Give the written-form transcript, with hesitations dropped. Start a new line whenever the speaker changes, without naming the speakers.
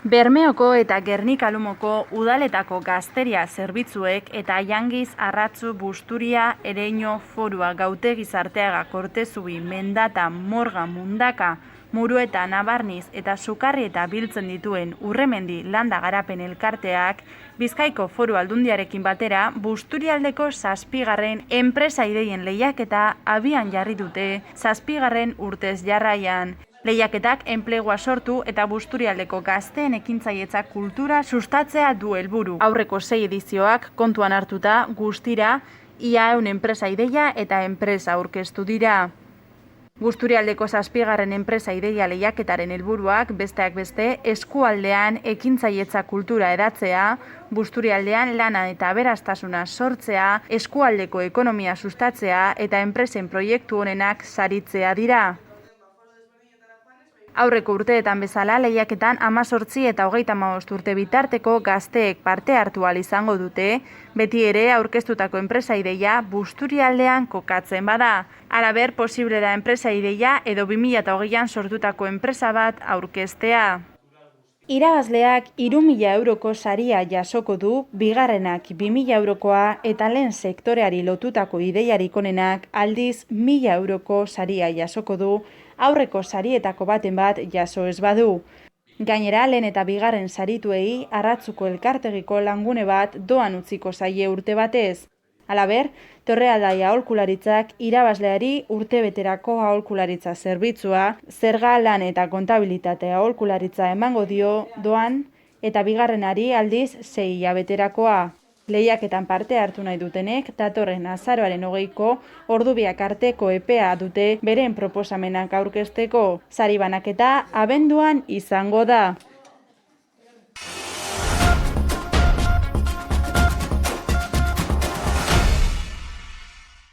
Bermeoko eta Gernika-Lumoko udaletako gazteria zerbitzuek eta Jangiz, Arratzu, Busturia, Ereño, Forua, Gautegi, Arteaga, Kortezubi, Mendata, Morga, Mundaka, Murueta, Nabarniz eta Sukarrieta biltzen dituen Urremendi Landa Garapen Elkarteak Bizkaiko Foru Aldundiarekin batera Busturialdeko 7. enpresa ideien lehiaketa abian jarri dute 7. urtez jarraian. Lehiaketak enplegua sortu eta Busturialdeko gazteen ekintzailetza kultura sustatzea du helburu. Aurreko 6 edizioak kontuan hartuta guztira ia 100 enpresa ideia eta enpresa aurkeztu dira. Busturialdeko 7. enpresa ideia lehiaketaren helburuak besteak beste eskualdean ekintzailetza kultura hedatzea, Busturialdean lana eta aberastasuna sortzea, eskualdeko ekonomia sustatzea eta enpresen proiektu honenak saritzea dira. Aurreko urteetan bezala lehiaketan 18 eta 35 urte bitarteko gazteek parte hartu ahal izango dute, beti ere aurkeztutako enpresa ideia Busturialdean kokatzen bada. Halaber, posible da enpresa ideia edo 2020an sortutako enpresa bat aurkeztea. Irabazleak 3.000 euroko saria jasoko du, bigarrenak 2.000 eurokoa eta lehen sektoreari lotutako ideiarik onenak aldiz 1.000 euroko saria jasoko du, aurreko sarietako baten bat jaso ez badu. Gainera, lehen eta bigarren sarituei Arratzuko elkartegiko langune bat doan utziko zaie urte batez. Halaber, Torrealdai aholkularitzak irabazleari urtebeterako aholkularitza zerbitzua, zerga lan eta kontabilitate aholkularitza emango dio doan eta bigarrenari aldiz 6 hilabeterakoa. Lehiaketan parte hartu nahi dutenek, datorren azaroaren 20ko ordubiak arteko epea dute beren proposamenak aurkezteko. Sari banaketa abenduan izango da.